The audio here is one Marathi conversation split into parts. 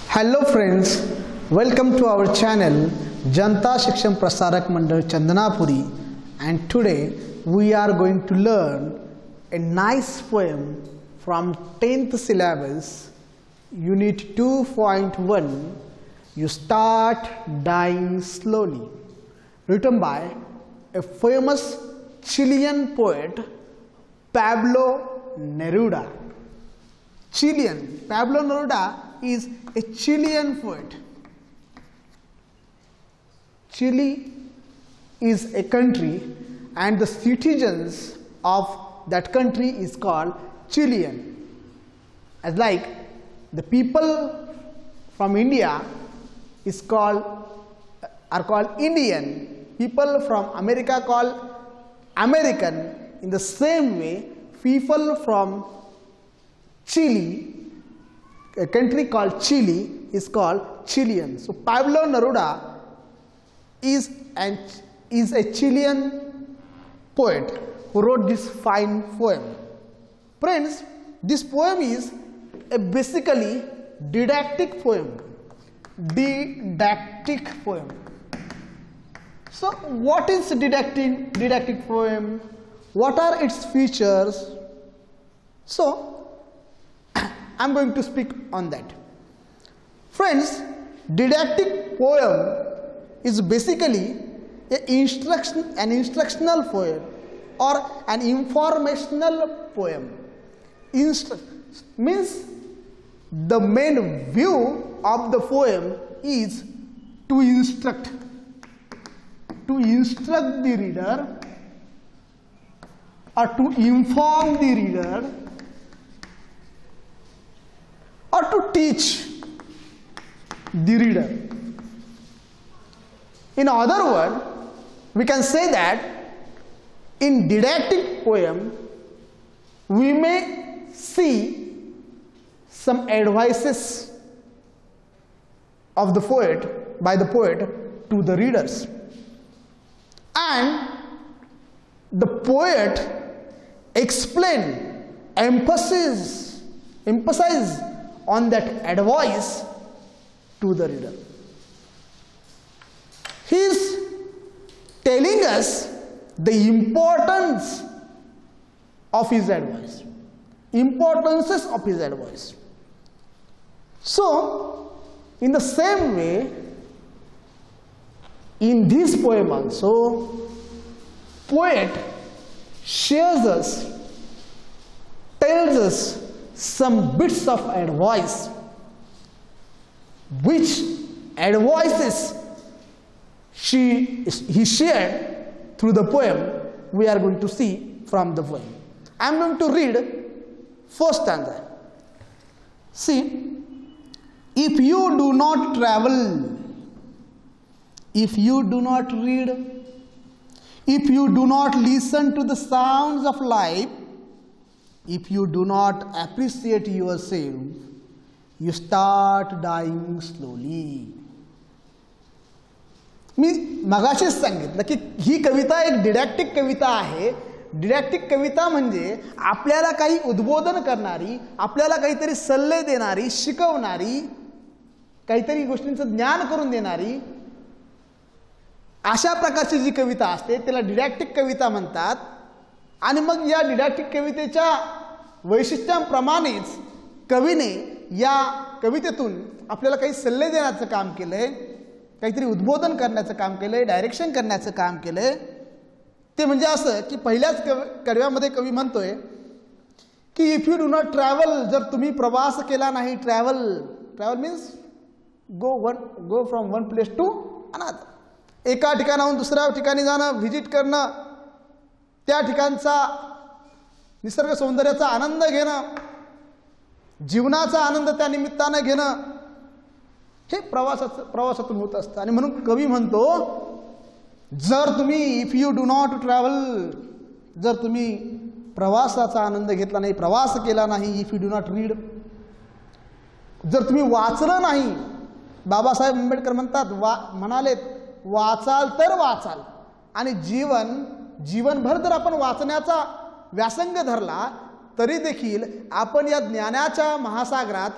Hello friends, welcome to our channel Janta Shikshan Prasarak Mandal Chandanapuri, and today we are going to learn a nice poem from 10th syllabus, unit 2.1, You Start Dying Slowly, written by a famous Chilean poet, Pablo Neruda. Pablo Neruda is a Chilean poet. Chile is a country and the citizens of that country is called Chilean. As like the people from India are called Indian. People from America called American. In the same way, people from Chile, a country called Chile, is called Chilean. So Pablo Neruda is a Chilean poet who wrote this fine poem. Friends, this poem is a basically didactic poem. So what is didactic poem? What are its features? So I am going to speak on that. Friends, didactic poem is basically an instructional poem or an informational poem. Means the main view of the poem is to instruct the reader or to inform the reader or to teach the reader. In other words, we can say that in didactic poem we may see some advices of the poet, by the poet to the readers, and the poet emphasize on that advice to the reader. He is telling us the importance of his advice. So, in the same way, in this poem also, poet tells us some bits of advice, which advices he shared through the poem. We are going to see from the poem. I am going to read first stanza. See, if you do not travel, if you do not read, if you do not listen to the sounds of life, if you do not appreciate yourself, you start dying slowly. मी मगाशीच सांगितलं की ही कविता एक डिडॅक्टिक कविता आहे. डिडॅक्टिक कविता म्हणजे आपल्याला काही उद्बोधन करणारी, आपल्याला काहीतरी सल्ले देणारी, शिकवणारी, काहीतरी गोष्टींचं ज्ञान करून देणारी अशा प्रकारची जी कविता असते त्याला डिडॅक्टिक कविता म्हणतात. आणि मग या डिडॅक्टिक कवितेच्या वैशिष्ट्यांप्रमाणेच कवीने या कवितेतून आपल्याला काही सल्ले देण्याचं काम केलंय, काहीतरी उद्बोधन करण्याचं काम केलंय, डायरेक्शन करण्याचं काम केलंय. ते म्हणजे असं की पहिल्याच कडव्यामध्ये कवी म्हणतोय की if you do not travel, जर तुम्ही प्रवास केला नाही, travel means go from one place to another, एका ठिकाणाहून दुसऱ्या ठिकाणी जाणं, व्हिजिट करणं, त्या ठिकाणचा निसर्ग सौंदर्याचा आनंद घेणं, जीवनाचा आनंद त्या निमित्तानं घेणं, हे प्रवासातून होत असतं. आणि म्हणून कवी म्हणतो, जर तुम्ही if you do not travel, जर तुम्ही प्रवासाचा आनंद घेतला नाही, प्रवास केला नाही, if you do not read, जर तुम्ही वाचलं नाही, बाबासाहेब आंबेडकर म्हणालेत वाचाल तर वाचाल, आणि जीवनभर जर आपण वाचण्याचा व्यासंग धरला तरी देखील आपण या ज्ञानाच्या महासागरात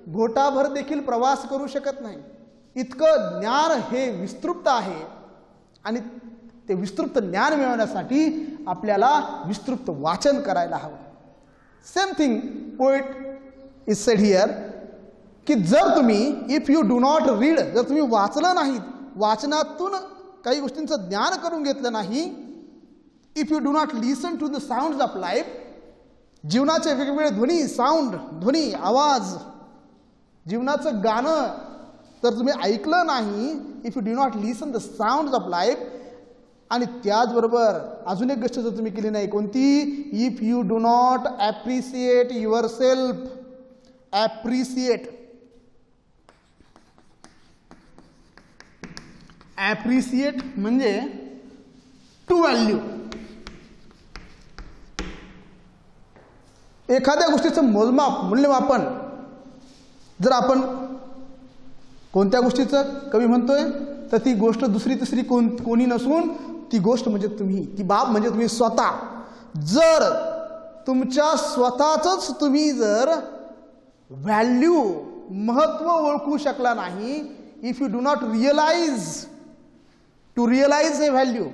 घोटाभर देखील प्रवास करू शकत नाही. इतकं ज्ञान हे विस्तृत आहे आणि ते विस्तृत ज्ञान मिळवण्यासाठी आपल्याला विस्तृत वाचन करायला हवं. Same thing poet is sed here की जर तुम्ही if you do not read, जर तुम्ही वाचलं नाहीत, वाचनातून काही गोष्टींचं ज्ञान करून घेतलं नाही, if you do not listen to the sounds of life, जीवनाचे वेगवेगळे ध्वनी, साऊंड, ध्वनी, आवाज, जीवनाचं गाणं तर तुम्ही ऐकलं नाही, if you do not listen the sounds of life, आणि त्याचबरोबर अजून एक गोष्ट जर तुम्ही केली नाही, कोणती, if you do not appreciate your self. Appreciate, appreciate म्हणजे टू व्हॅल्यू. एखाद्या गोष्टीचं मोजमाप, मूल्यमापन जर आपण कोणत्या गोष्टीचं कवी म्हणतोय, तर ती गोष्ट दुसरी तिसरी कोणी नसून ती गोष्ट म्हणजे तुम्ही, ती बाब म्हणजे तुम्ही स्वतः. जर तुमच्या स्वतःच तुम्ही जर व्हॅल्यू, महत्त्व ओळखू शकला नाही, if you do not realise, to realise a value,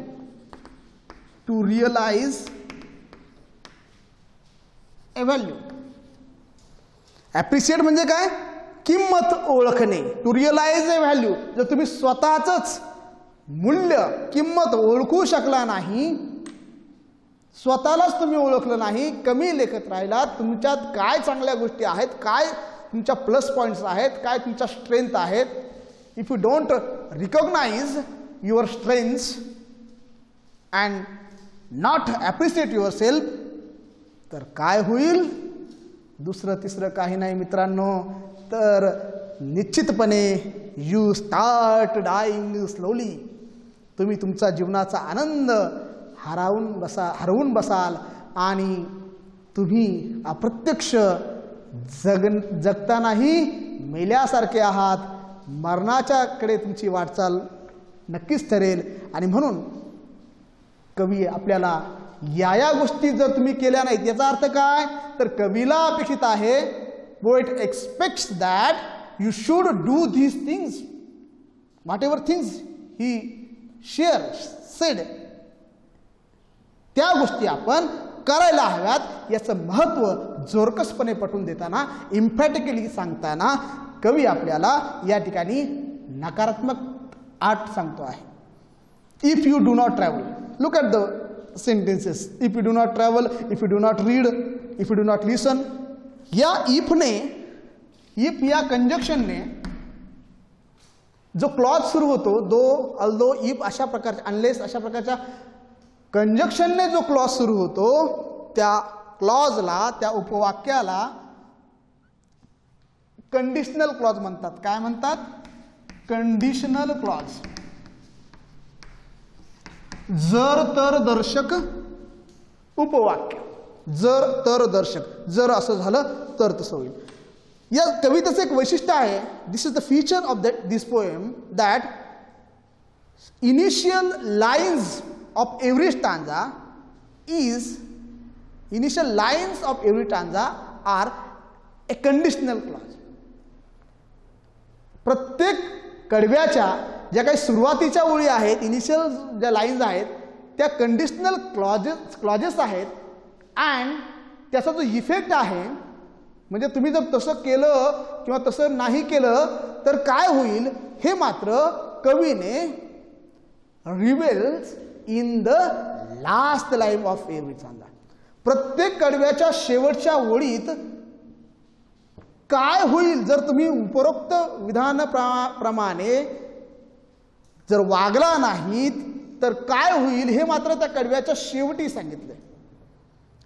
to realise a value. Appreciate म्हणजे काय, किंमत ओळखणे. टू रिअलाइज ए व्हॅल्यू, जर तुम्ही स्वतःच मूल्य, किंमत ओळखू शकला नाही, स्वतःलाच तुम्ही ओळखलं नाही, कमी लेखत राहिलात, तुमच्यात काय चांगल्या गोष्टी आहेत, काय तुमच्या प्लस पॉईंट्स आहेत, काय तुमच्या स्ट्रेंथ आहेत, if you don't recognise your strengths and not appreciate yourself, तर काय होईल, दुसरं तिसरं काही नाही मित्रांनो, तर निश्चितपणे यू स्टार्ट डाईंग स्लोली. तुम्ही तुमचा जीवनाचा आनंद हरवून बसाल आणि तुम्ही अप्रत्यक्ष जगतानाही मेल्यासारखे आहात. मरणाच्याकडे तुमची वाटचाल नक्कीच ठरेल. आणि म्हणून कवी आपल्याला या गोष्टी जर तुम्ही केल्या नाहीत, याचा अर्थ काय, तर कवीला अपेक्षित आहे, poet aspects that you should do this things, what ever things he said, त्या गोष्टी आपण करायला हव्यात. याचं महत्त्व जोरकसपणे पटवून देताना, इम्फॅटिकली सांगताना कवी आपल्याला या ठिकाणी नकारात्मक आठ सांगतो आहे. If you do not travel, look at the sentences. If you do not travel, if you do not read, if you do not listen, या इफने, इफ या कंजक्शनने जो क्लॉज सुरू होतो, दो, अल्दो, इफ अशा प्रकारच्या, अनलेस अशा प्रकारच्या कंजक्शनने जो क्लॉज सुरू होतो, त्या क्लॉजला, त्या उपवाक्याला कंडिशनल क्लॉज म्हणतात. काय म्हणतात, कंडिशनल क्लॉज. जर तर दर्शक उपवाक्य, जर तर दर्शक, जर असं झालं तर तसं होईल. या कवितेचं एक वैशिष्ट्य आहे, this is the feature of this poem, that initial lines of every stanza are a conditional clause. प्रत्येक कडव्याच्या ज्या काही सुरुवातीच्या ओळी आहेत, इनिशियल ज्या लाईन्स आहेत, त्या कंडिशनल क्लॉजेस आहेत. अँड त्याचा जो इफेक्ट आहे, म्हणजे तुम्ही जर तसं केलं किंवा तसं नाही केलं तर काय होईल, हे मात्र कवीने reveals in the last line of every stanza. प्रत्येक कडव्याच्या शेवटच्या ओळीत काय होईल जर तुम्ही उपरोक्त विधानाप्रमाणे जर वागला नाहीत तर काय होईल, हे मात्र त्या कडव्याच्या शेवटी सांगितलंय.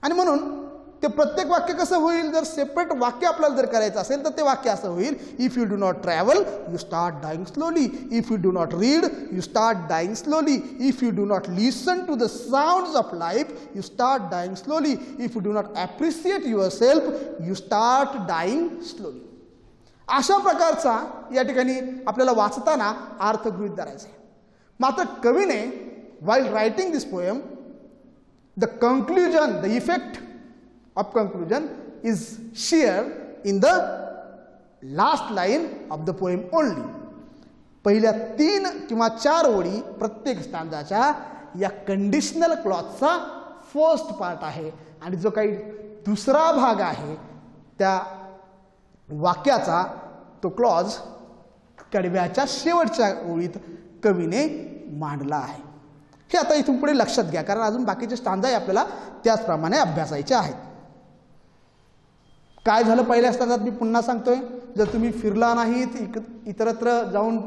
आणि म्हणून ते प्रत्येक वाक्य कसं होईल, जर सेपरेट वाक्य आपल्याला जर करायचं असेल तर ते वाक्य असं होईल, if you do not travel you start dying slowly, if you do not read you start dying slowly, if you do not listen to the sounds of life you start dying slowly, if you do not appreciate yourself you start dying slowly. अशा प्रकारचा या ठिकाणी आपल्याला वाचताना अर्थ गृहीत धरायचा आहे. मात्र कवीने while writing this poem, the conclusion, the effect of conclusion is shared in the last line of the poem only. पहिल्या 3 किंवा 4 ओळी प्रत्येक स्टांजाच्या या कंडिशनल क्लॉजचा फर्स्ट पार्ट आहे आणि जो काही दुसरा भाग आहे त्या वाक्याचा तो क्लॉज कडव्याच्या शेवटच्या ओळीत कवीने मांडला आहे. हे आता इथून पुढे लक्षात घ्या, कारण अजून बाकीचे स्टांजाही आपल्याला त्याचप्रमाणे अभ्यासायचे आहेत. काय झालं पहिल्या स्टांजात मी पुन्हा सांगतोय, जर तुम्ही फिरला नाहीत, इतरत्र जाऊन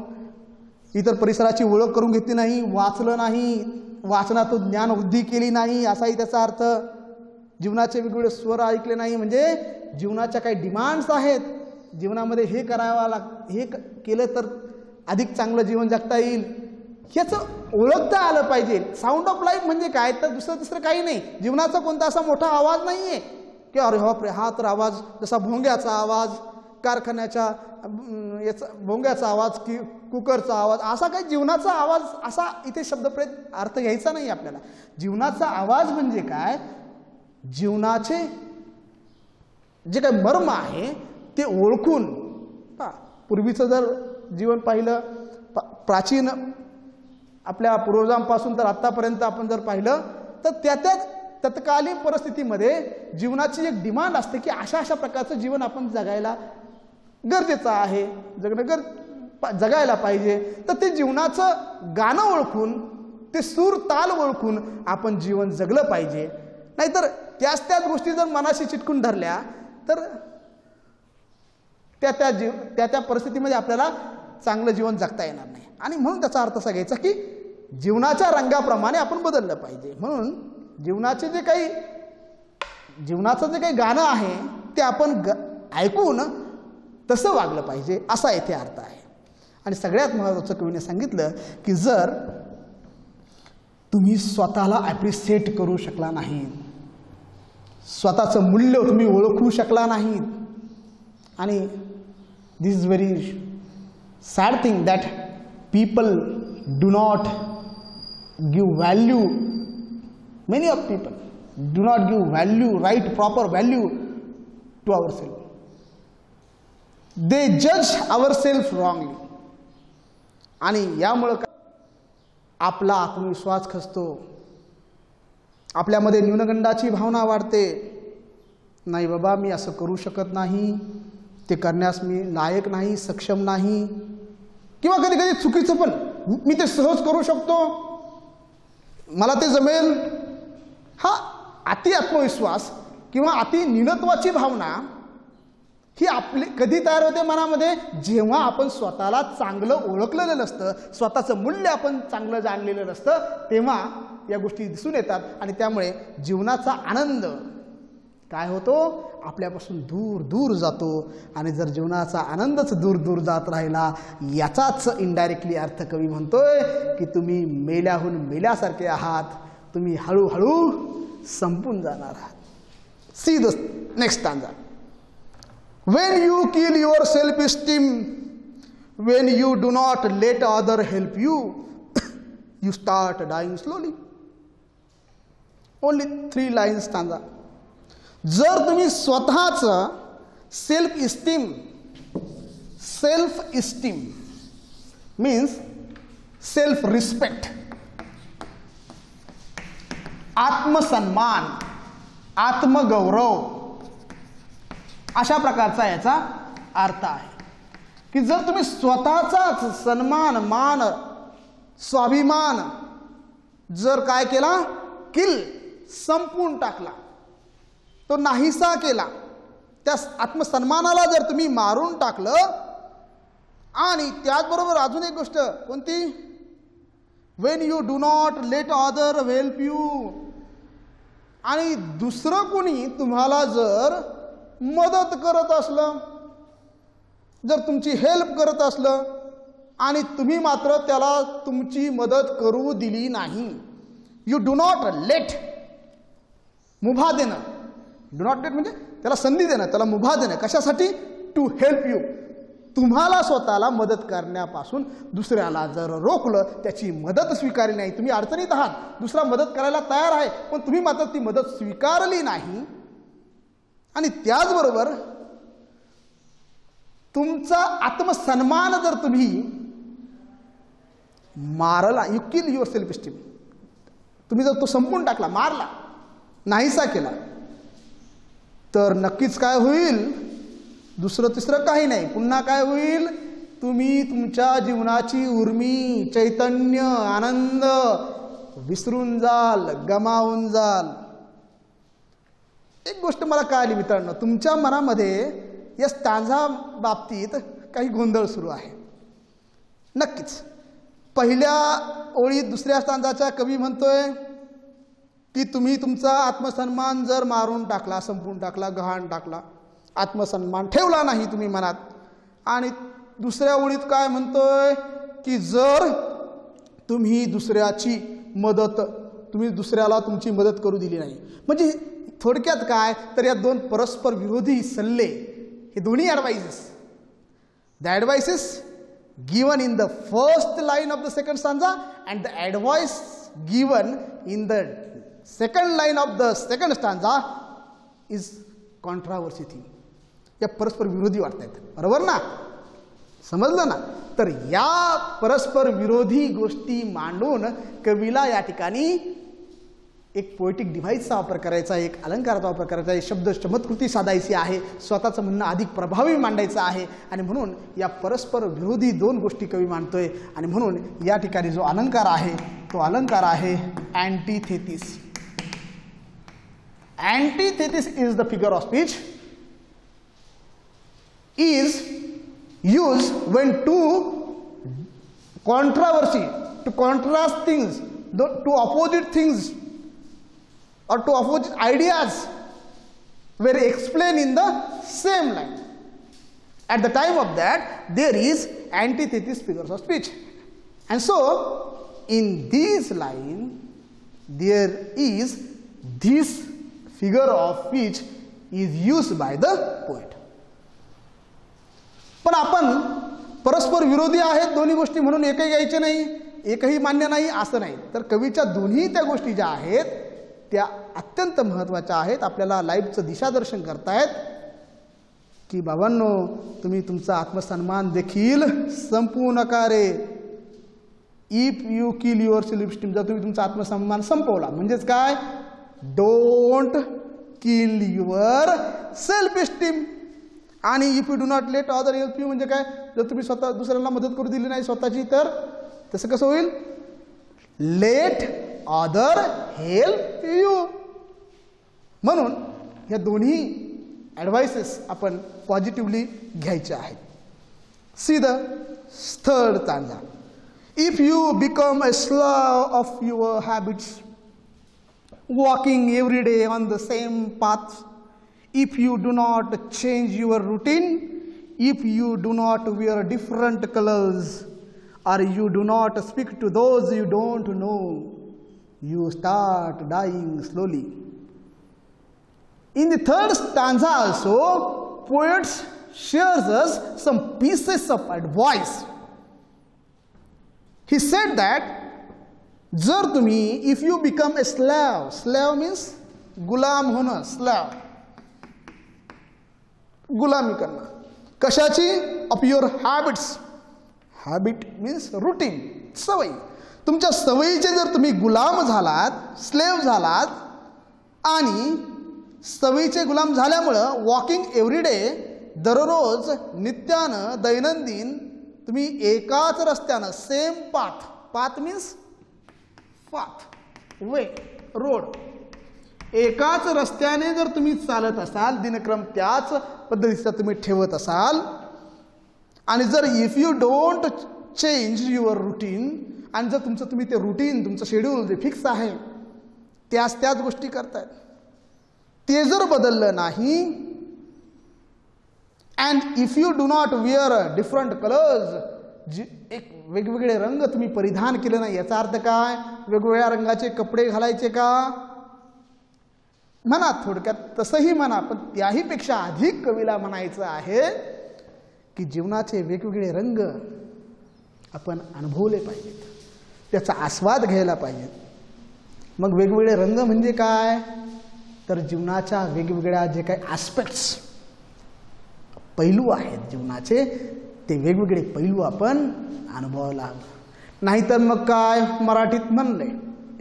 इतर परिसराची ओळख करून घेतली नाही, वाचलं नाही, वाचनातून ज्ञानवृद्धी केली नाही असाही त्याचा अर्थ, जीवनाचे वेगवेगळे स्वर ऐकले नाही, म्हणजे जीवनाच्या काही डिमांड्स आहेत, जीवनामध्ये हे करावं हे केलं तर अधिक चांगलं जीवन जगता येईल, ह्याचं ओळखता आलं पाहिजे. साऊंड ऑफ लाईफ म्हणजे काय, तर दुसरं काही नाही. जीवनाचा कोणता असा मोठा आवाज नाही आहे की अरे बापरे हा तर आवाज जसा भोंग्याचा आवाज, कारखान्याच्या याचा भोंग्याचा आवाज की कुकरचा आवाज, असा काही जीवनाचा आवाज असा इथे शब्दप्रयोग अर्थ घ्यायचा नाही आपल्याला. जीवनाचा आवाज म्हणजे काय, जीवनाचे जे काही मर्म आहे ते ओळखून. पूर्वीचं जर जीवन पाहिलं, प्राचीन आपल्या पूर्वजांपासून तर आत्तापर्यंत आपण जर पाहिलं तर त्याच तत्कालीन परिस्थितीमध्ये जीवनाची एक डिमांड असते की अशा अशा प्रकारचं जीवन आपण जगायला गरजेचं आहे, जगायला पाहिजे. तर ते जीवनाचं गाणं ओळखून, ते सूर ताल ओळखून आपण जीवन जगलं पाहिजे. नाहीतर त्याच गोष्टी जर मनाशी चिटकून धरल्या तर त्या परिस्थितीमध्ये आपल्याला चांगलं जीवन जगता येणार नाही. आणि म्हणून त्याचा अर्थ असा घ्यायचा की जीवनाच्या रंगाप्रमाणे आपण बदललं पाहिजे. म्हणून जीवनाचं जे काही गाणं आहे ते आपण ऐकून तसं वागलं पाहिजे असा येथे अर्थ आहे. आणि सगळ्यात महत्त्वाचं कवीने सांगितलं की जर तुम्ही स्वतःला ॲप्रिशिएट करू शकला नाही, स्वतःचं मूल्य तुम्ही ओळखू शकला नाही, आणि this is very sad thing that people do not give value, many of people do not give value, right, proper value to ourselves. They judge ourselves wrongly. आणि यामुळे आपला आत्मविश्वास खचतो, आपल्यामध्ये न्यूनगंडाची भावना वाढते. नाही बाबा मी असं करू शकत नाही, ते करण्यास मी लायक नाही, सक्षम नाही, किंवा कधी कधी चुकीचं पण मी ते सहज करू शकतो, मला ते जमेल. हा अति आत्मविश्वास किंवा अति न्यूनत्वाची भावना ही आपली कधी तयार होते मनामध्ये, जेव्हा आपण स्वतःला चांगलं ओळखलेलं नसतं, स्वतःचं मूल्य आपण चांगलं जाणलेलं नसतं, तेव्हा या गोष्टी दिसून येतात. आणि त्यामुळे जीवनाचा आनंद काय होतो, आपल्यापासून दूर दूर जातो. आणि जर जीवनाचा आनंदच दूर दूर जात राहिला, याचाच इनडायरेक्टली अर्थ कवी म्हणतोय की तुम्ही मेल्याहून मेल्यासारखे आहात, तुम्ही हळूहळू संपून जाणार आहात. See the next stanza. When you kill your self-esteem, when you do not let other help you, you start dying slowly. Only 3 lines stanza. जर तुम्ही स्वतःचं self esteem means self respect, आत्मसन्मान, आत्मगौरव अशा प्रकारचा याचा अर्थ आहे की जर तुम्ही स्वतःचाच सन्मान, मान, स्वाभिमान जर काय केला, संपून टाकला, तो नाहीसा केला, त्या आत्मसन्मानाला जर तुम्ही मारून टाकलं. आणि त्याचबरोबर अजून एक गोष्ट कोणती, Wien you do not let other help you, आणि दुसरं कोणी तुम्हाला जर मदत करत असलं, जर तुमची हेल्प करत असलं आणि तुम्ही मात्र त्याला तुमची मदत करू दिली नाही. यू डू नॉट लेट, मुभा देणं, डू नॉट लेट म्हणजे त्याला संधी देणं, त्याला मुभा देणं. कशासाठी, टू हेल्प यू, तुम्हाला स्वतःला मदत करण्यापासून दुसऱ्याला जर रोखलं, त्याची मदत स्वीकारली नाही, तुम्ही अडचणीत आहात, दुसरा मदत करायला तयार आहे पण तुम्ही मात्र ती मदत स्वीकारली नाही. आणि त्याचबरोबर तुमचा आत्मसन्मान जर तुम्ही मारला, you kill your self esteem, तुम्ही जर तो संपून टाकला, मारला, नाहीसा केला, तर नक्कीच काय होईल? दुसरं तिसरं काही नाही, पुन्हा काय होईल? तुम्ही तुमच्या जीवनाची उर्मी, चैतन्य, आनंद विसरून जाल, गमावून जाल. एक गोष्ट मला कळाली मित्रांनो, तुमच्या मनामध्ये या स्टांझा बाबतीत काही गोंधळ सुरू आहे. नक्कीच पहिल्या ओळीत दुसऱ्या स्टांझाच्या कवी म्हणतोय की तुम्ही तुमचा आत्मसन्मान जर मारून टाकला, संपून टाकला, गहाण टाकला, आत्मसन्मान ठेवला नाही तुम्ही मनात. आणि दुसऱ्या ओळीत काय म्हणतोय की जर तुम्ही दुसऱ्याची मदत, तुम्ही दुसऱ्याला तुमची मदत करू दिली नाही. म्हणजे थोडक्यात काय तर या दोन परस्पर विरोधी सल्ले, हे दोन्ही advices, the advices given in the first line of the second stanza and the advice given in the second line of the second stanza is controversy thing. या परस्पर विरोधी वाटतात, बरोबर ना? समजलं ना? तर या परस्पर विरोधी गोष्टी मांडून कवीला या ठिकाणी एक पोएटिक डिव्हाइसचा वापर करायचा, एक अलंकाराचा वापर करायचा, एक शब्द चमत्कृती साधायची आहे, स्वतःचं म्हणणं अधिक प्रभावी मांडायचं आहे. आणि म्हणून या परस्पर विरोधी दोन गोष्टी कवी मांडतोय. आणि म्हणून या ठिकाणी जो अलंकार आहे तो अलंकार आहे antithesis. Antithesis is the figure of speech is used when two controversy, to contrast things, to opposite things or to opposite ideas were explained in the same line. At the time of that, there is antithesis figures of speech. And so, in this line, there is this figure of speech is used by the poet. पण आपण परस्पर विरोधी आहेत दोन्ही गोष्टी म्हणून एकही घ्यायचे नाही, एकही मान्य नाही असं नाही. तर कवीच्या दोन्ही त्या गोष्टी ज्या आहेत त्या अत्यंत महत्त्वाच्या आहेत, आपल्याला लाईफचं दिशादर्शन करतायत की बाबांनो तुम्ही तुमचा आत्मसन्मान देखील संपवू नका रे. If you kill your self esteem, जर तुम्ही तुमचा आत्मसन्मान संपवला म्हणजेच काय? Don't kill your self esteem. आणि if you do not let other help you म्हणजे काय? जर तुम्ही स्वतः दुसऱ्याला मदत करू दिली नाही स्वतःची, तर तसं कसं होईल? Late other help you. म्हणून या दोन्ही ॲडवाइसेस आपण पॉझिटिव्हली घ्यायचे आहेत. See the third stanza. If you become a slave of your habits, walking every day on the same path, if you do not change your routine, if you do not wear different colors, or you do not speak to those you don't know, you start dying slowly. In the third stanza also, poet shares us some pieces of advice. He said that जर तुम्ही, if you become a slave, slave means गुलाम होणं, slave गुलामी करणं. कशाची? Of your habits. Habit means routine, सवयी. तुमच्या सवयीचे जर तुम्ही गुलाम झालात, स्लेव्ह झालात, आणि सवयीचे गुलाम झाल्यामुळं वॉकिंग एव्हरी डे, दररोज नित्यानं दैनंदिन तुम्ही एकाच रस्त्यानं, same path, path means path, way, road, एकाच रस्त्याने जर तुम्ही चालत असाल, दिनक्रम त्याच पद्धतीचा तुम्ही ठेवत असाल, आणि जर if you don't change your routine, आणि जर तुमचं तुम्ही ते रुटीन, तुमचं शेड्यूल जे फिक्स आहे त्याच गोष्टी करतायत, ते जर बदललं नाही, and if you do not wear different colours, एक वेगवेगळे रंग तुम्ही परिधान केले नाही, याचा अर्थ काय? वेगवेगळ्या रंगाचे कपडे घालायचे का? म्हणा, थोडक्यात तसंही म्हणा, पण त्याही पेक्षा अधिक कवीला म्हणायचं आहे की जीवनाचे वेगवेगळे रंग आपण अनुभवले पाहिजेत, त्याचा आस्वाद घ्यायला पाहिजेत. मग वेगवेगळे रंग म्हणजे काय? तर जीवनाच्या वेगवेगळ्या जे काही ॲस्पेक्ट्स, पैलू आहेत जीवनाचे, ते वेगवेगळे पैलू आपण अनुभवायला हवं. नाहीतर मग काय, मराठीत म्हणले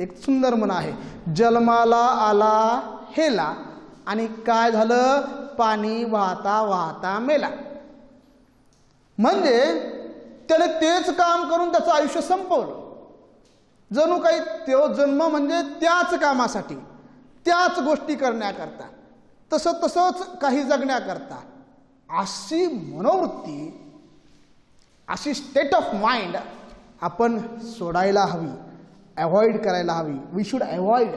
एक सुंदर म्हण आहे, जन्माला आला हेला आणि काय झालं, पाणी वाहता वाहता मेला. म्हणजे त्याने तेच काम करून त्याचं आयुष्य संपवलं. जणू काही तो जन्म म्हणजे त्याच कामासाठी, त्याच गोष्टी करण्याकरता, तसंच काही जगण्याकरता. अशी मनोवृत्ती, अशी स्टेट ऑफ माइंड आपण सोडायला हवी, अवॉइड करायला हवी. We should avoid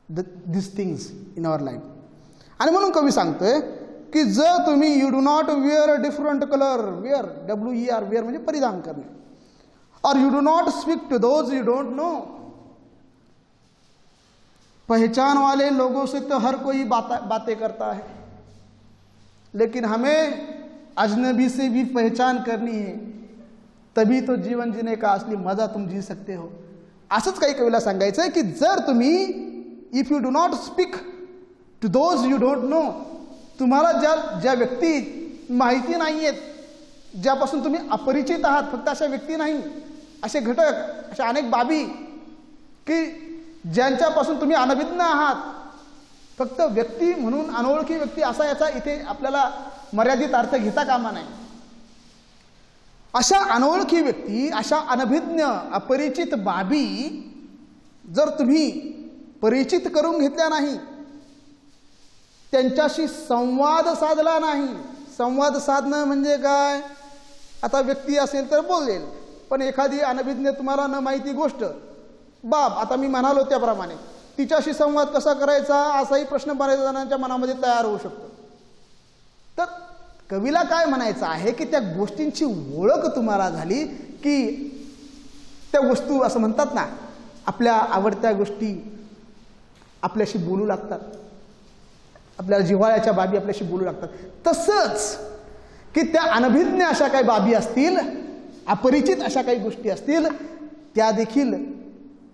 this things in our life. आणि म्हणून कवी सांगतोय की जर तुम्ही you do not wear different colour, wear WER, wear म्हणजे परिधान करणे, और you do not speak to those you don't know. पहचान वाले लोगों से तो हर कोई बातें करता है, लेकिन हमें अजनबी से भी पहचान करनी है, तभी तो जीवन जीने का असली मजा तुम जी सकते हो. असंच काही कवीला सांगायचं आहे की जर तुम्ही if you do not speak to those you don't know, तुम्हाला ज्या व्यक्ती माहिती नाही आहेत, ज्यापासून तुम्ही अपरिचित आहात, फक्त अशा व्यक्ती नाही, असे घटक, अशा अनेक बाबी की ज्यांच्यापासून तुम्ही अनभिज्ञ आहात, फक्त व्यक्ती म्हणून अनोळखी व्यक्ती असा याचा इथे आपल्याला मर्यादित अर्थ घेता कामा नाही. अशा अनोळखी व्यक्ती, अशा अनभिज्ञ अपरिचित बाबी जर तुम्ही परिचित करून घेतल्या नाही, त्यांच्याशी संवाद साधला नाही. संवाद साधणं म्हणजे काय, आता व्यक्ती असेल तर बोलेल, पण एखादी अनभिज्ञ तुम्हाला न माहिती गोष्ट, बाब आता मी म्हणालो त्याप्रमाणे, तिच्याशी संवाद कसा करायचा असाही प्रश्न बऱ्याच जणांच्या मनामध्ये तयार होऊ शकतो. तर कवीला काय म्हणायचं आहे की त्या गोष्टींची ओळख तुम्हाला झाली की त्या वस्तू असं म्हणतात ना, आपल्या आवडत्या गोष्टी आपल्याशी बोलू लागतात, आपल्या जिव्हाळ्याच्या बाबी आपल्याशी बोलू लागतात. तसंच की त्या अनभिज्ञ अशा काही बाबी असतील, अपरिचित अशा काही गोष्टी असतील, त्या देखील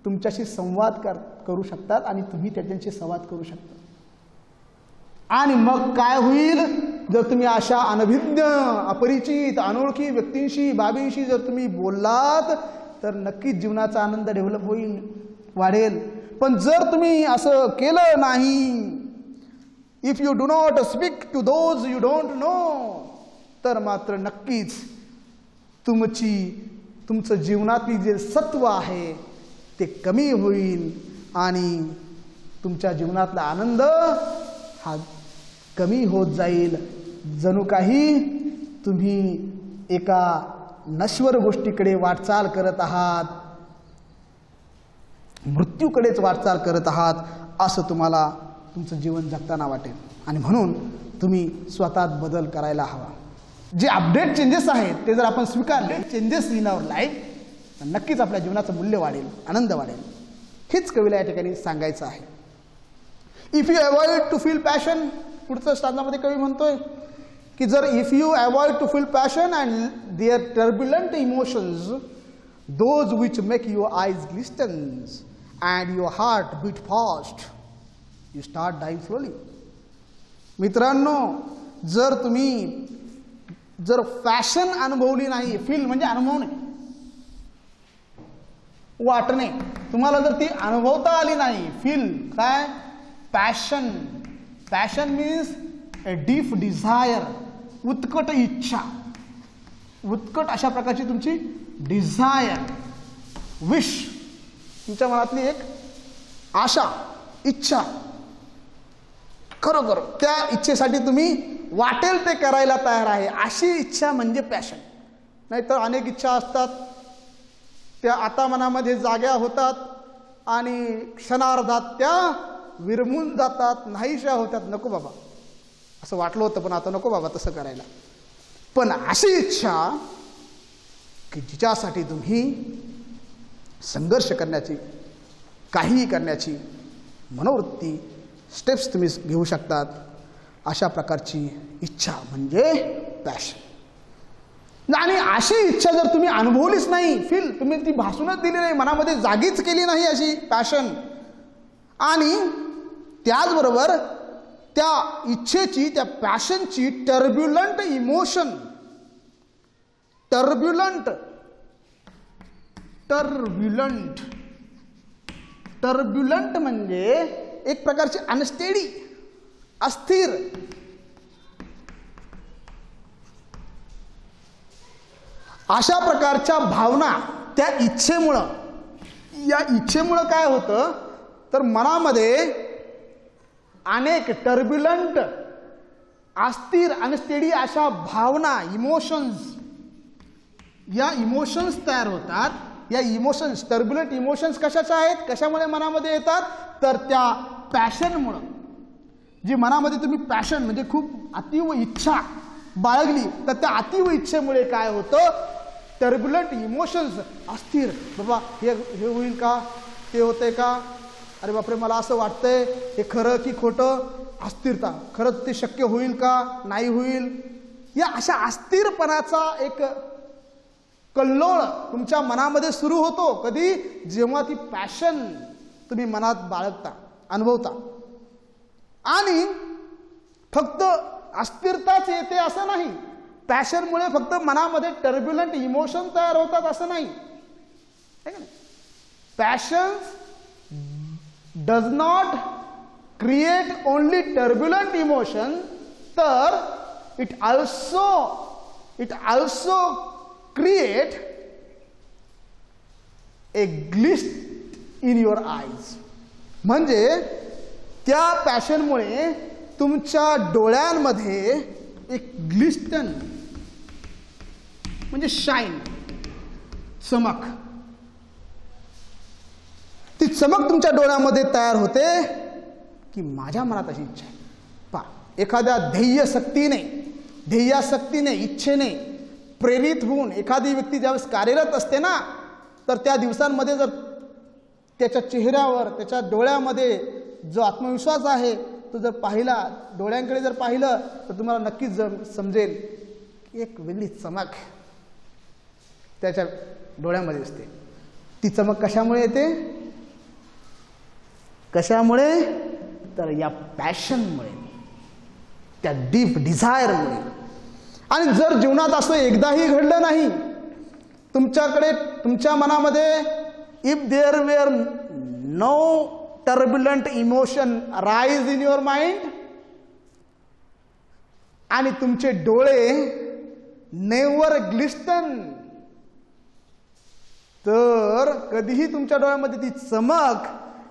तुमच्याशी संवाद करू शकतात आणि तुम्ही त्याच्याशी संवाद करू शकता. आणि मग काय होईल, जर तुम्ही अशा अनभिज्ञ अपरिचित अनोळखी व्यक्तींशी बाबींशी जर तुम्ही बोललात तर नक्कीच जीवनाचा आनंद डेव्हलप होईल, वाढेल. पण जर तुम्ही असं केलं नाही, if you do not speak to those you don't know, तर मात्र नक्कीच तुमचं जीवनातील जे सत्व आहे ते कमी होईल आणि तुमच्या जीवनातला आनंद हा कमी होत जाईल. जणू काही तुम्ही एका नश्वर गोष्टीकडे वाटचाल करत आहात, मृत्यूकडेच वाटचाल करत आहात असं तुम्हाला तुमचं जीवन जगताना वाटेल. आणि म्हणून तुम्ही स्वतःत बदल करायला हवा. जे अपडेट चेंजेस आहेत ते जर आपण स्वीकारले, चेंजेस इन आवर लाईफ, तर नक्कीच आपल्या जीवनाचं मूल्य वाढेल, आनंद वाढेल. हेच कवीला या ठिकाणी सांगायचं आहे. If you avoid to feel passion, पुढच्या स्टांजामध्ये कवी म्हणतोय की जर if you avoid to feel passion and their turbulent emotions, those which make your eyes glistens and your heart beat fast, you start dying slowly. मित्रांनो, जर फॅशन अनुभवली नाही, फील म्हणजे अनुभवणे, वाटणे, तुम्हाला जर ती अनुभवता आली नाही, फील काय, passion. Passion means a deep desire, उत्कट इच्छा, उत्कट अशा प्रकारची तुमची डिझायर, विश, तुमच्या मनातली एक आशा, इच्छा, खरोखर त्या इच्छेसाठी तुम्ही वाटेल ते करायला तयार आहे, अशी इच्छा म्हणजे पॅशन. नाहीतर अनेक इच्छा असतात, त्या आता मनामध्ये जाग्या होतात आणि क्षणार्धात त्या विरमून जातात, नाहीशा होतात. नको बाबा, असं वाटलं होतं पण आता नको बाबा तसं करायला. पण अशी इच्छा की जिच्यासाठी तुम्ही संघर्ष करण्याची, काहीही करण्याची मनोवृत्ती, स्टेप्स तुम्ही घेऊ शकतात, अशा प्रकारची इच्छा म्हणजे पॅशन. आणि अशी इच्छा जर तुम्ही अनुभवलीच नाही, फील तुम्ही ती भासूनच दिली नाही, मनामध्ये जागीच केली नाही अशी पॅशन, आणि त्याचबरोबर त्या इच्छेची, त्या पॅशनची turbulent emotion, turbulent turbulent turbulent म्हणजे एक प्रकारची अनस्टेडी, अस्थिर, अशा प्रकारच्या भावना त्या इच्छेमुळं, या इच्छेमुळं काय होतं तर मनामध्ये अनेक टर्ब्युलंट, अस्थिर, अनस्टेडी अशा भावना, इमोशन्स, या इमोशन्स तयार होतात. या इमोशन्स, टर्ब्युलंट इमोशन्स कशाच्या आहेत, कशामुळे मनामध्ये येतात तर त्या पॅशनमुळं. जी मनामध्ये तुम्ही पॅशन म्हणजे खूप अतीव इच्छा बाळगली तर त्या अतीव इच्छेमुळे काय होतं, टर्ब्युलंट इमोशन्स, अस्थिर, बाबा हे होईल का, ते होतंय का, अरे बापरे मला असं वाटतंय, हे खरं की खोटं, अस्थिरता, खरंच ते शक्य होईल का, नाही होईल, या अशा अस्थिरपणाचा एक कल्लोळ तुमच्या मनामध्ये सुरू होतो. कधी, जेव्हा ती पॅशन तुम्ही मनात बाळगता, अनुभवता. आणि फक्त अस्थिरताच येते असं नाही, पॅशनमुळे फक्त मनामध्ये टर्ब्युलंट इमोशन तयार होतात असं नाही. Passion does not create only turbulent emotion, तर it also create a glisten in your eyes. म्हणजे त्या पॅशनमुळे तुमच्या डोळ्यांमध्ये एक ग्लिस्टन म्हणजे शाईन, चमक, ती चमक तुमच्या डोळ्यामध्ये तयार होते की माझ्या मनात अशी इच्छा आहे. पहा, एखाद्या ध्येयासक्तीने, इच्छेने प्रेरित होऊन एखादी व्यक्ती ज्यावेळेस कार्यरत असते ना, तर त्या दिवसांमध्ये जर त्याच्या चेहऱ्यावर, त्याच्या डोळ्यामध्ये जो आत्मविश्वास आहे तो जर पाहिला, डोळ्यांकडे जर पाहिलं तर तुम्हाला नक्कीच समजेल की एक वेगळी चमक त्याच्या डोळ्यामध्ये असते. ती चमक कशामुळे येते, कशामुळे तर या पॅशनमुळे, त्या डीप डिझायरमुळे. आणि जर जीवनात असं एकदाही घडलं नाही तुमच्याकडे, तुमच्या मनामध्ये, if there were no turbulent emotion rise in your mind, आणि तुमचे डोळे नेवर ग्लिस्टन, तर कधीही तुमच्या डोळ्यामध्ये ती चमक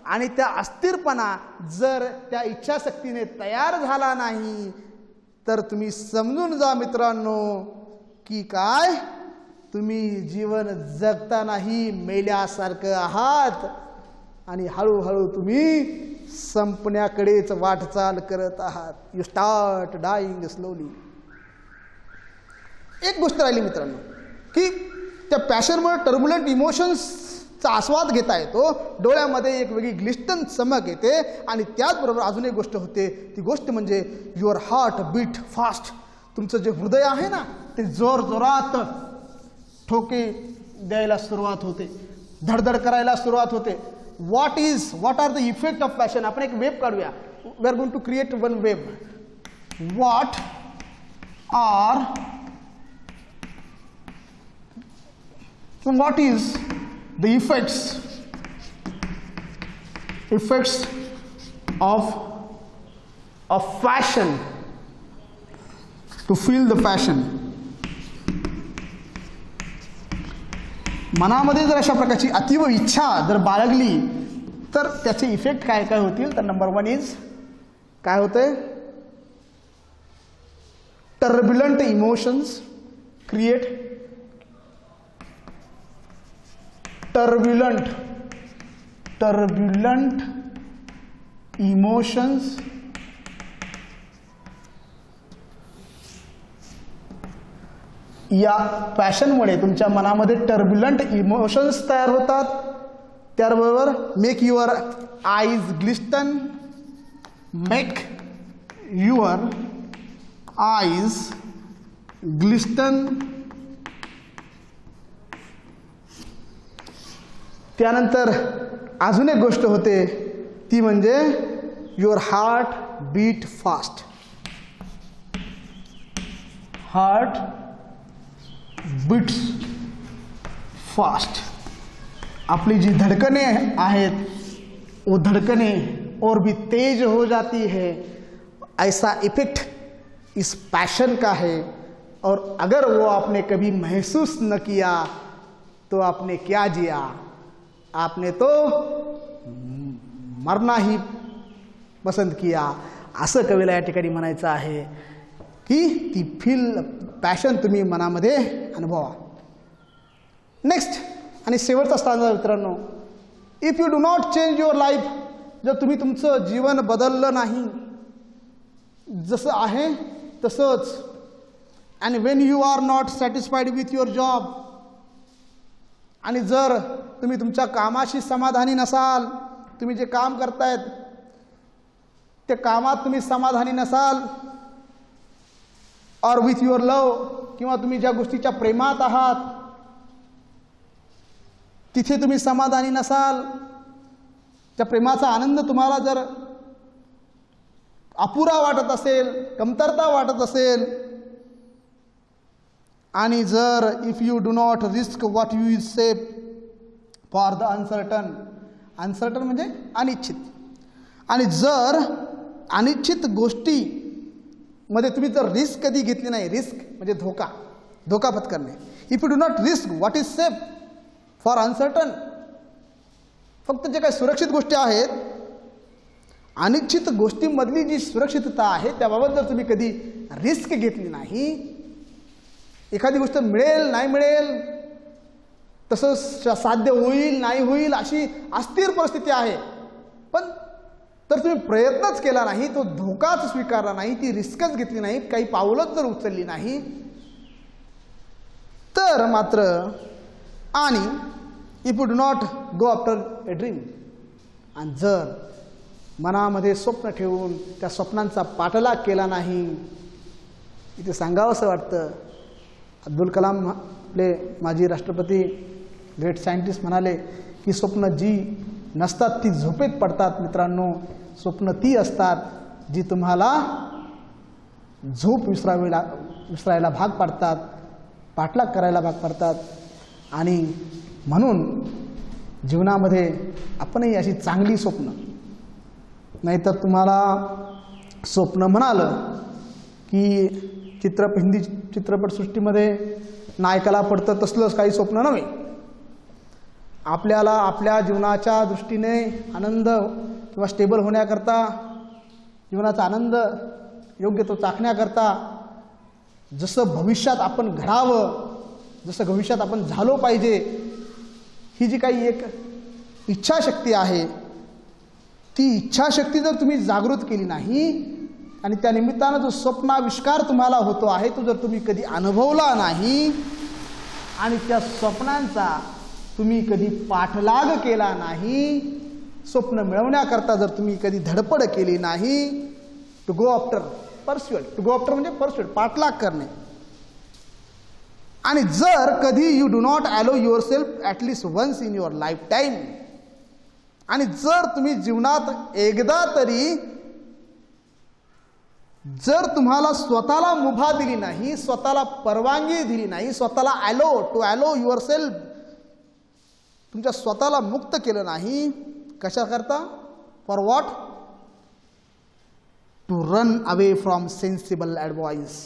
आणि त्या अस्थिरपणा जर त्या इच्छाशक्तीने तयार झाला नाही, तर तुम्ही समजून जा मित्रांनो की काय, तुम्ही जीवन जगतानाही मेल्यासारखं आहात आणि हळूहळू तुम्ही संपण्याकडेच वाटचाल करत आहात. You start dying slowly. एक गोष्ट राहिली मित्रांनो की त्या पॅशनमुळे टर्ब्युलंट इमोशन्सचा आस्वाद घेता येतो, डोळ्यामध्ये एक वेगळी ग्लिस्टन चमक येते, आणि त्याचबरोबर अजून एक गोष्ट होते, ती गोष्ट म्हणजे युअर हार्ट बीट फास्ट. तुमचं जे हृदय आहे ना ते जोरजोरात ठोके द्यायला सुरुवात होते, धडधड करायला सुरुवात होते. What are the effect of passion. आपण एक वेब काढूया. We are going to create one web. What is the effects of passion, to feel the passion. मनामध्ये जर अशा प्रकारची अतीव इच्छा जर बाळगली तर त्याचे इफेक्ट काय काय होतील. तर नंबर 1 इज काय होतंय, turbulent emotions create, turbulent emotions या पॅशनमुळे तुमच्या मनामध्ये टर्ब्युलंट इमोशन्स तयार होतात. त्याबरोबर make your eyes glisten, make your eyes glisten. त्यानंतर अजून एक गोष्ट होते ती म्हणजे your heart beat fast. Heart beats fast. आपली जी धड़कने आहेत वो धड़कने और भी तेज हो जाती है. ऐसा इफेक्ट इस पैशन का है. और अगर वो आपने कभी महसूस न किया तो आपने क्या जिया, आपने तो मरना ही पसंत किया. असं कवीला या ठिकाणी म्हणायचं आहे की ती पॅशन तुम्ही मनामध्ये अनुभवा. नेक्स्ट आणि शेवटचा स्टांजा मित्रांनो, if you do not change your life, जर तुम्ही तुमचं जीवन बदललं नाही, जसं आहे तसंच, and when you are not satisfied with your job, आणि जर तुम्ही तुमच्या कामाशी समाधानी नसाल, तुम्ही जे काम करतायत त्या कामात तुम्ही समाधानी नसाल, और विथ युअर लव, किंवा तुम्ही ज्या गोष्टीच्या प्रेमात आहात तिथे तुम्ही समाधानी नसाल, त्या प्रेमाचा आनंद तुम्हाला जर अपुरा वाटत असेल, कमतरता वाटत असेल, आणि जर if you do not risk what you is safe for the uncertain, uncertain म्हणजे अनिश्चित, आणि जर अनिश्चित गोष्टी मध्ये तुम्ही जर रिस्क कधी घेतली नाही, रिस्क म्हणजे धोका पत्करणे, if you do not risk what is safe for uncertain, फक्त जे काही सुरक्षित गोष्टी आहेत, अनिश्चित गोष्टींमधली जी सुरक्षितता आहे त्याबाबत जर तुम्ही कधी रिस्क घेतली नाही, एखादी गोष्ट मिळेल नाही मिळेल, तसं साध्य होईल नाही होईल अशी अस्थिर परिस्थिती आहे, पण तर तुम्ही प्रयत्नच केला नाही, तो धोकाच स्वीकारला नाही, ती रिस्कच घेतली नाही, काही पावलंच जर उचलली नाही, तर मात्र, आणि if you do not go after a dream, आणि जर मनामध्ये स्वप्न ठेवून त्या स्वप्नांचा पाठलाग केला नाही, इथे सांगावंसं वाटतं, अब्दुल कलाम आपले माजी राष्ट्रपती, ग्रेट सायंटिस्ट म्हणाले की स्वप्न जी नसतात ती झोपेत पडतात. मित्रांनो, स्वप्न ती असतात जी तुम्हाला झोप विसरायला भाग पाडतात, पाठलाग करायला भाग पाडतात. आणि म्हणून जीवनामध्ये आपणही अशी चांगली स्वप्न, नाहीतर तुम्हाला स्वप्न म्हणालं की हिंदी चित्रपटसृष्टीमध्ये नायकाला पडतं तसलंच काही स्वप्न नव्हे. आपल्याला आपल्या जीवनाच्या दृष्टीने आनंद किंवा स्टेबल होण्याकरता, जीवनाचा आनंद योग्य तो चाखण्याकरता, जसं भविष्यात आपण घडावं, जसं भविष्यात आपण झालो पाहिजे, ही जी काही एक इच्छाशक्ती आहे, ती इच्छाशक्ती जर तुम्ही जागृत केली नाही आणि त्या निमित्तानं जो स्वप्नाविष्कार तुम्हाला होतो आहे तो जर तुम्ही कधी अनुभवला नाही आणि त्या स्वप्नांचा तुम्ही कधी पाठलाग केला नाही, स्वप्न मिळवण्याकरता जर तुम्ही कधी धडपड केली नाही, to go after pursuit, to go after म्हणजे परस्युएट, पाठलाग करणे. आणि जर कधी you do not allow yourself at least once in your lifetime, आणि जर तुम्ही जीवनात एकदा तरी जर तुम्हाला स्वतःला मुभा दिली नाही, स्वतःला परवानगी दिली नाही, स्वतःला टू अलो युअर सेल्फ, तुमच्या स्वतःला मुक्त केलं नाही, कशा करता? For what? To run away from sensible advice.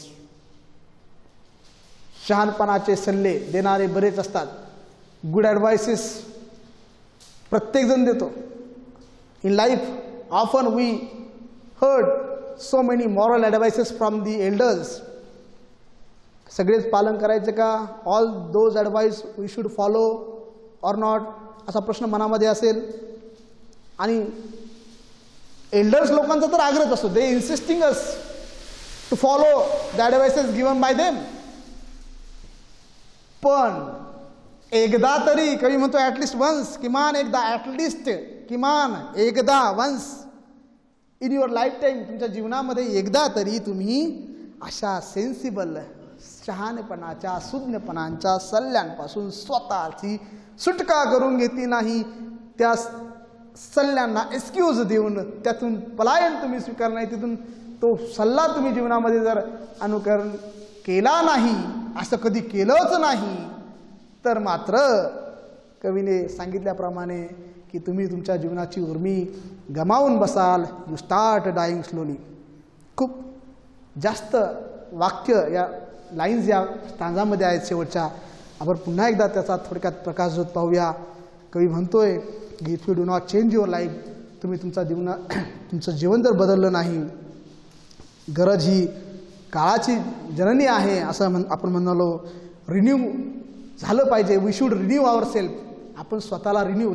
शहाणपणाचे सल्ले देणारे बरेच असतात, गुड ॲडवाइसेस प्रत्येकजण देतो. In life often we heard so many moral advices from the elders. सगळेच पालन करायचे का? all those advice we should follow or not, असा प्रश्न मनामध्ये असेल. आणि एल्डर्स लोकांचा तर आग्रह असतो, they insisting us to follow the advices given by them. पण एकदा तरी, कवी म्हणतो ॲटलिस्ट वन्स, किमान एकदा, ॲटलिस्ट किमान एकदा, once in your lifetime, तुमच्या जीवनामध्ये एकदा तरी तुम्ही अशा सेन्सिबल, शहाणपणाच्या, सुज्ञपणांच्या सल्ल्यांपासून स्वतःची सुटका करून घेतली नाही, त्या सल्ल्यांना एक्सक्यूज देऊन त्यातून पलायन तुम्ही स्वीकार नाही, तिथून तो सल्ला तुम्ही जीवनामध्ये जर अनुकरण केला नाही, असं कधी केलंच नाही, तर मात्र कवीने सांगितल्याप्रमाणे की तुम्ही तुमच्या जीवनाची उर्मी गमावून बसाल. You start dying slowly. खूप जास्त वाक्य या लाईन्स या स्टांजामध्ये आहेत शेवटच्या. आपण पुन्हा एकदा त्याचा थोडक्यात प्रकाश पाहूया. कवी म्हणतोय की if you do not change your life, तुम्ही तुमचं जीवन जर बदललं नाही, गरज ही काळाची जननी आहे असं आपण म्हणालो. रिन्यू झालं पाहिजे. We should renew our self. आपण स्वतःला रिन्यू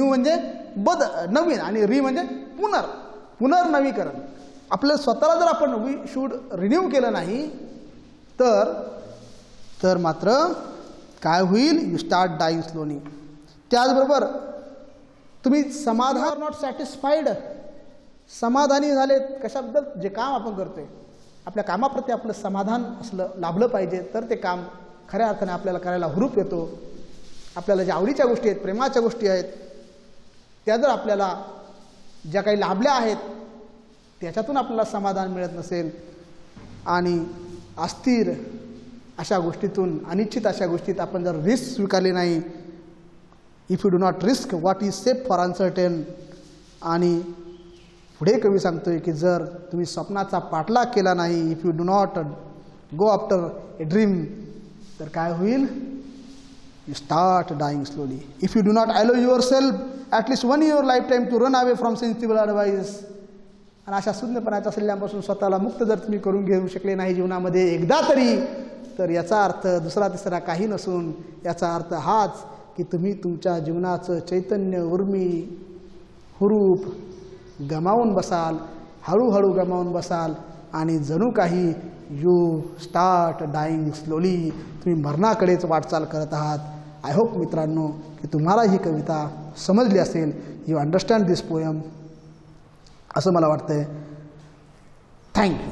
म्हणजे नवीन, आणि म्हणजे पुनर्नवीकरण. आपलं स्वतःला जर आपण वी शुड रिन्यू केलं नाही तर मात्र काय होईल? You start dying slowly. त्याचबरोबर तुम्ही समाधान नॉट सॅटिस्फाईड, समाधानी झाले कशाबद्दल? जे काम आपण करतोय आपल्या कामाप्रती आपलं समाधान असलं लाभलं पाहिजे, तर ते काम खऱ्या अर्थाने आपल्याला करायला हुरूप येतो. आपल्याला ज्या आवडीच्या गोष्टी आहेत, प्रेमाच्या गोष्टी आहेत, त्या जर आपल्याला ज्या काही लाभल्या आहेत त्याच्यातून आपल्याला समाधान मिळत नसेल आणि अस्थिर अशा गोष्टीतून, अनिश्चित अशा गोष्टीत आपण जर रिस्क स्वीकारली नाही, if you do not risk what is safe for uncertain. आणि पुढे कवी सांगतोय की जर तुम्ही स्वप्नाचा पाठलाग केला नाही, if you do not go after a dream, तर काय होईल? You start dying slowly. If you do not allow yourself at least one your lifetime to run away from sensible advice. आणि अशा शून्यपणाच्या सल्ल्यांपासून स्वतःला मुक्त जर तुम्ही करून घेऊ शकले नाही जीवनामध्ये एकदा तरी, तर याचा अर्थ दुसरा तिसरा काही नसून याचा अर्थ हाच की तुम्ही तुमच्या जीवनाचं चैतन्य, उर्मी, हुरूप गमावून बसाल, हळूहळू गमावून बसाल आणि जणू काही यू स्टार्ट डाईंग स्लोली, तुम्ही मरणाकडेच वाटचाल करत आहात. आय होप मित्रांनो की तुम्हाला ही कविता समजली असेल. यू अंडरस्टँड दिस पोयम असं मला वाटतंय. थँक्यू.